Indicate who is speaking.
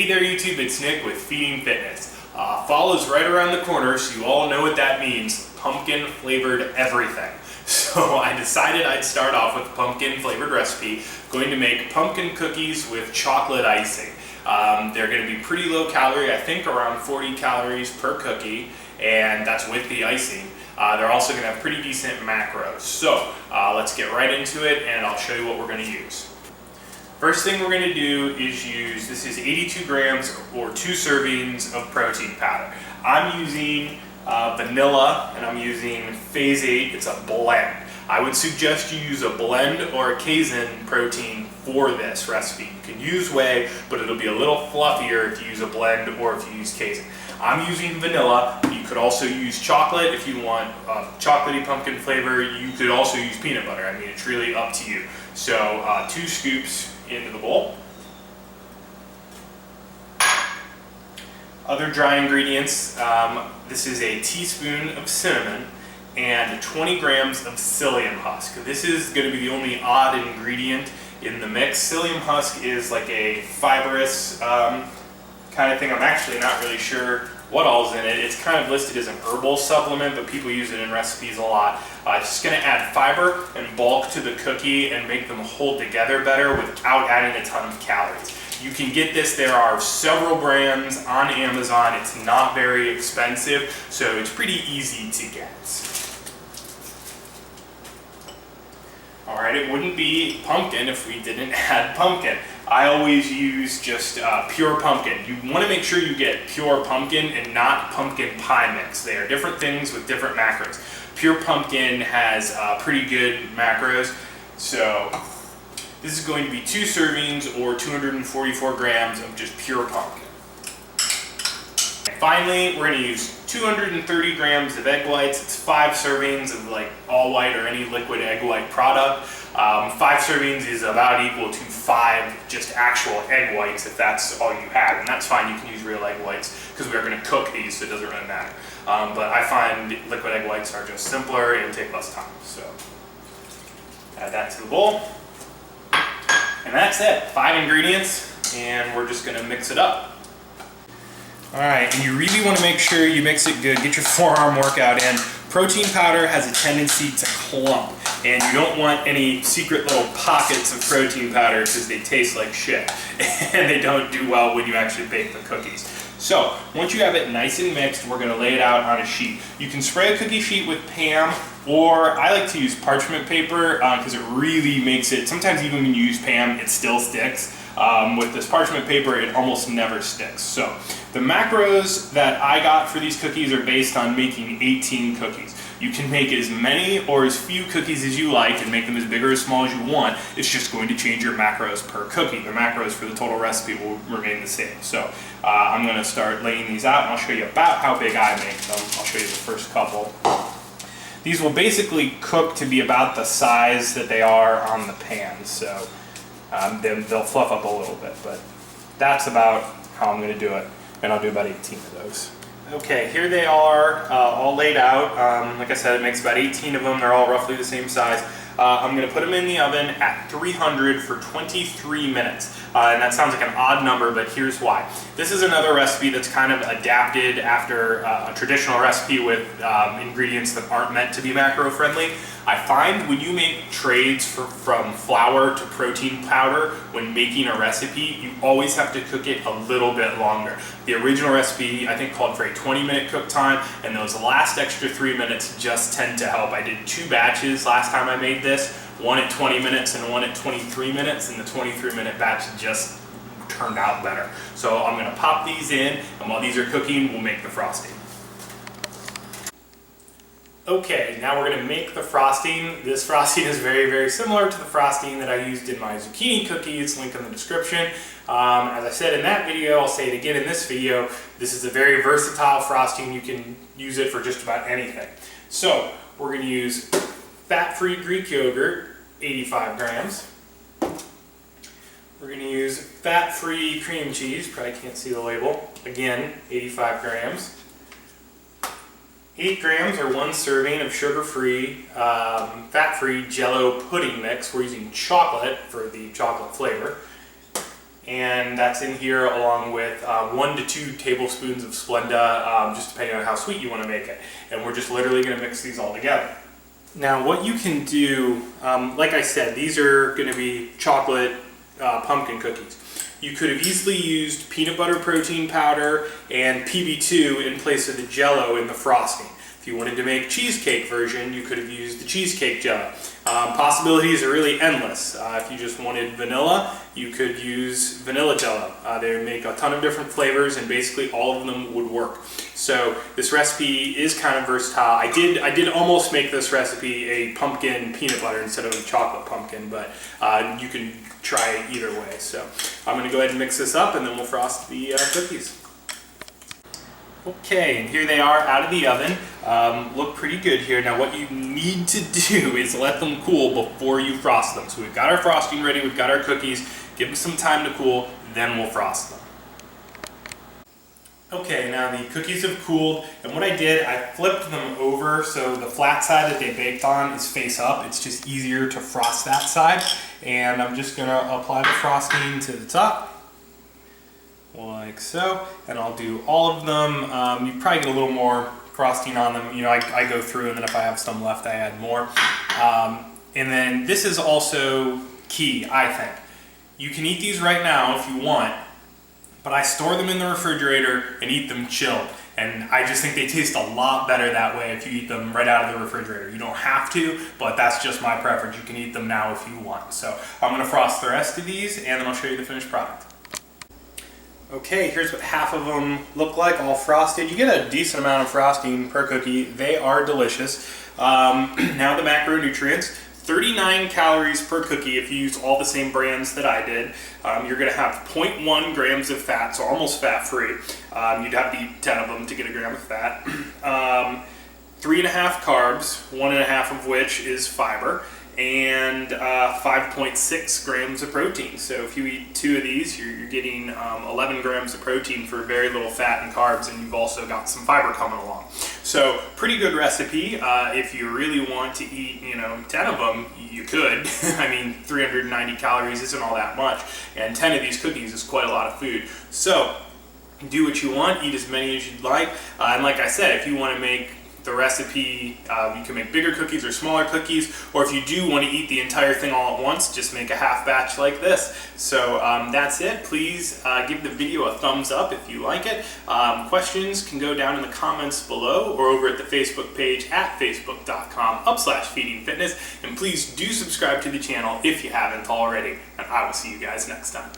Speaker 1: Hey there YouTube, it's Nick with Feeding Fitness. Fall is right around the corner, so you all know what that means. Pumpkin flavored everything. So I decided I'd start off with a pumpkin flavored recipe. Going to make pumpkin cookies with chocolate icing. They're going to be pretty low calorie, I think around 40 calories per cookie, and that's with the icing. They're also going to have pretty decent macros. So let's get right into it and I'll show you what we're going to use. First thing we're going to do is use, this is 82 grams or 2 servings of protein powder. I'm using vanilla and I'm using phase 8, it's a blend. I would suggest you use a blend or a casein protein for this recipe. You can use whey, but it'll be a little fluffier if you use a blend or if you use casein. I'm using vanilla. You could also use chocolate if you want chocolatey pumpkin flavor. You could also use peanut butter. I mean, it's really up to you. So 2 scoops into the bowl. Other dry ingredients, this is a teaspoon of cinnamon and 20 grams of psyllium husk. This is going to be the only odd ingredient in the mix. Psyllium husk is like a fibrous kind of thing. I'm actually not really sure what all's in it. It's kind of listed as an herbal supplement, but people use it in recipes a lot. It's just going to add fiber and bulk to the cookie and make them hold together better without adding a ton of calories. You can get this, there are several brands on Amazon. It's not very expensive, so it's pretty easy to get. Alright, it wouldn't be pumpkin if we didn't add pumpkin. I always use just pure pumpkin. You want to make sure you get pure pumpkin and not pumpkin pie mix. They are different things with different macros. Pure pumpkin has pretty good macros. So this is going to be 2 servings or 244 grams of just pure pumpkin. And finally, we're going to use 230 grams of egg whites. It's 5 servings of like all white or any liquid egg white product. 5 servings is about equal to 5 just actual egg whites if that's all you have. And that's fine, you can use real egg whites because we're going to cook these, so it doesn't really matter. But I find liquid egg whites are just simpler and take less time. So add that to the bowl. And that's it, 5 ingredients, and we're just going to mix it up. Alright, and you really want to make sure you mix it good. Get your forearm workout in. Protein powder has a tendency to clump, and you don't want any secret little pockets of protein powder because they taste like shit, and they don't do well when you actually bake the cookies. So, once you have it nice and mixed, we're going to lay it out on a sheet. You can spray a cookie sheet with Pam, or I like to use parchment paper because it really makes it, sometimes even when you use Pam, it still sticks. With this parchment paper, it almost never sticks. So, the macros that I got for these cookies are based on making 18 cookies. You can make as many or as few cookies as you like and make them as big or as small as you want. It's just going to change your macros per cookie. The macros for the total recipe will remain the same. So I'm going to start laying these out and I'll show you about how big I make them. I'll show you the first couple. These will basically cook to be about the size that they are on the pan. So then they'll fluff up a little bit, but that's about how I'm going to do it. And I'll do about 18 of those. Okay, here they are, all laid out. Like I said, it makes about 18 of them. They're all roughly the same size. I'm going to put them in the oven at 300 for 23 minutes. And that sounds like an odd number, but here's why. This is another recipe that's kind of adapted after a traditional recipe with ingredients that aren't meant to be macro friendly. I find when you make trades from flour to protein powder when making a recipe, you always have to cook it a little bit longer. The original recipe, I think, called for a 20-minute cook time, and those last extra 3 minutes just tend to help. I did 2 batches last time I made this, one at 20 minutes and one at 23 minutes, and the 23-minute batch just turned out better. So I'm going to pop these in, and while these are cooking, we'll make the frosting. Okay, now we're going to make the frosting. This frosting is very, very similar to the frosting that I used in my zucchini cookies, link in the description. As I said in that video, I'll say it again in this video, this is a very versatile frosting. You can use it for just about anything. So, we're going to use fat-free Greek yogurt, 85 grams. We're going to use fat-free cream cheese, probably can't see the label, again, 85 grams. 8 grams or 1 serving of sugar-free, fat-free Jell-O pudding mix. We're using chocolate for the chocolate flavor. and that's in here along with 1 to 2 tablespoons of Splenda, just depending on how sweet you want to make it. And we're just literally going to mix these all together. Now what you can do, like I said, these are going to be chocolate pumpkin cookies. You could have easily used peanut butter protein powder and PB2 in place of the Jell-O in the frosting. If you wanted to make cheesecake version, you could have used the cheesecake Jell-O. Possibilities are really endless. If you just wanted vanilla, you could use vanilla Jell-O. They make a ton of different flavors, and basically all of them would work. So this recipe is kind of versatile. I did almost make this recipe a pumpkin peanut butter instead of a chocolate pumpkin, but you can try it either way. So I'm going to go ahead and mix this up, and then we'll frost the cookies. Okay, and here they are out of the oven. Look pretty good here. Now what you need to do is let them cool before you frost them. So we've got our frosting ready, we've got our cookies. Give them some time to cool, then we'll frost them. Okay, now the cookies have cooled, and what I did, I flipped them over so the flat side that they baked on is face up. It's just easier to frost that side. And I'm just going to apply the frosting to the top, like so, and I'll do all of them. You probably get a little more frosting on them. You know, I go through, and then if I have some left, I add more. And then this is also key, I think. You can eat these right now if you want, but I store them in the refrigerator and eat them chilled. And I just think they taste a lot better that way if you eat them right out of the refrigerator. You don't have to, but that's just my preference. You can eat them now if you want. So I'm going to frost the rest of these, and then I'll show you the finished product. Okay, here's what half of them look like, all frosted. You get a decent amount of frosting per cookie. They are delicious. Now the macronutrients. 39 calories per cookie if you use all the same brands that I did. You're going to have 0.1 grams of fat, so almost fat-free. You'd have to eat 10 of them to get a gram of fat. 3.5 carbs, 1.5 of which is fiber, and 5.6 grams of protein. So if you eat 2 of these, you're getting 11 grams of protein for very little fat and carbs, and you've also got some fiber coming along. So pretty good recipe. If you really want to eat, 10 of them, you could. I mean, 390 calories isn't all that much, and 10 of these cookies is quite a lot of food. So do what you want, eat as many as you'd like, and like I said, if you want to make the recipe, you can make bigger cookies or smaller cookies, or if you do want to eat the entire thing all at once, just make a half batch like this. So that's it. Please give the video a thumbs up if you like it. Questions can go down in the comments below or over at the Facebook page at facebook.com/feedingfitness. And please do subscribe to the channel if you haven't already, and I will see you guys next time.